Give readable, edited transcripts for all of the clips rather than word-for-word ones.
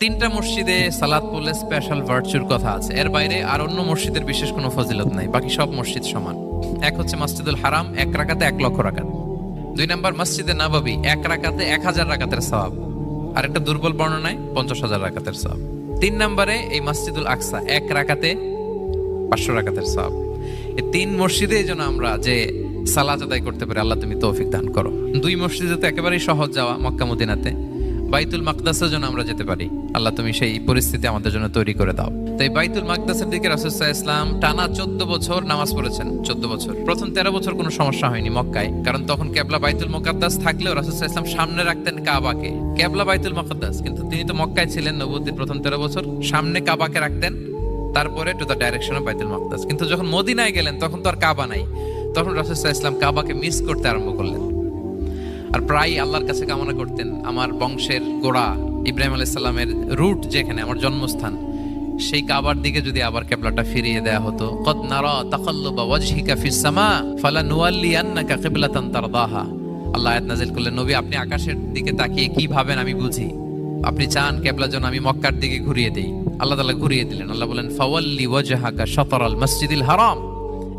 তিনটা মসজিদে সালাত পড়লে স্পেশাল ভার্চুর কথা আছে, এর বাইরে আর অন্য মসজিদের বিশেষ কোনো ফজিলত নাই, বাকি সব মসজিদ সমান। এক হচ্ছে মসজিদুল হারাম, 1 রাকাতে 1 লক্ষ রাকাত। 2 নাম্বার মসজিদে নববী, 1 রাকাতে 1000 রাকাতের সওয়াব। আর একটা দুর্বল বর্ণনায় 50,000 রাকাতের সওয়াব। 3 নম্বরে এই মসজিদুল আকসা, 1 রাকাতে 500 রাকাতের সওয়াব। এই 3 মসজিদে যেন আমরা যে সালাত আদায় করতে পারি, আল্লাহ তুমি তৌফিক দান করো। 2 মসজিদে তো একেবারেই সহজ যাওয়া, মক্কা মদিনাতে। বাইতুল মাকদাসের জন্য আমরা যেতে পারি, আল্লাহ তুমি সেই পরিস্থিতি আমাদের জন্য তৈরি করে দাও। তো এই বাইতুল মাকদাসের দিকে রাসূল সাল্লাল্লাহু আলাইহি ওয়াসাল্লাম টানা 14 বছর নামাজ পড়েছেন। 14 বছর। প্রথম 13 বছর কোনো সমস্যা হয়নি মক্কায়, কারণ তখন কিবলা বাইতুল মুকাদ্দাস থাকলেও রাসূল সাল্লাল্লাহু আলাইহি ওয়াসাল্লাম সামনে রাখতেন কাবাকে। কিবলা বাইতুল মুকাদ্দাস, কিন্তু তিনি তো মক্কায় ছিলেন নবুয়তের প্রথম 13 বছর, সামনে কাবাকে রাখতেন, তারপরে টু দ্য ডাইরেকশন অফ বাইতুল মাকদাস। কিন্তু যখন মদিনায় গেলেন তখন তো আর কাবা নাই, তখন রাসূল সাল্লাল্লাহু আলাইহি ওয়াসাল্লাম কাবাকে মিস করতে আরম্ভ করলেন। আর প্রায় আল্লাহর কাছে কামনা করতেন, আমার বংশের গোড়া ইব্রাহিম আলাইহিস সালামের রুট যেখানে, আমার জন্মস্থান, সেই কাবার দিকে যদি আবার কিবলাটা ফিরিয়ে দেয়া হতো। কদ নারা তাকাল্লুবা ওয়াজহিকা ফিস সামা ফালানুওয়াল্লিয়ান্নাকা কিবলাতান তারদাহা। আল্লাহ আয়াত নাযিল করলেন, নবী আপনি আকাশের দিকে তাকিয়ে কি ভাবেন আমি বুঝি। আপনি চান কিবলা যেন আমি মক্কার দিকে ঘুরিয়ে দেই, আল্লাহ তাআলা ঘুরিয়ে দিলেন। আল্লাহ বলেন ফাওয়াল্লি ওয়াজহাকা শাতরাল মসজিদিল হারাম,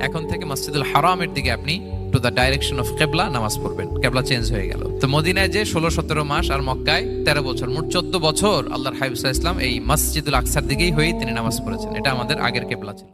এখন থেকে মসজিদুল হারামের দিকে আপনি টু দ্য ডাইরেকশন অফ কিবলা নামাজ পড়বেন। কিবলা চেঞ্জ হয়ে গেল। তো মদিনায় যে 16-17 মাস আর মক্কায় 13 বছর, মোট 14 বছর আল্লাহর হাবিব সাল্লাল্লাহু আলাইহি ওয়াসাল্লাম এই মসজিদুল আকসার দিকেই হয়ে তিনি নামাজ পড়েছেন। এটা আমাদের আগের কিবলা ছিল।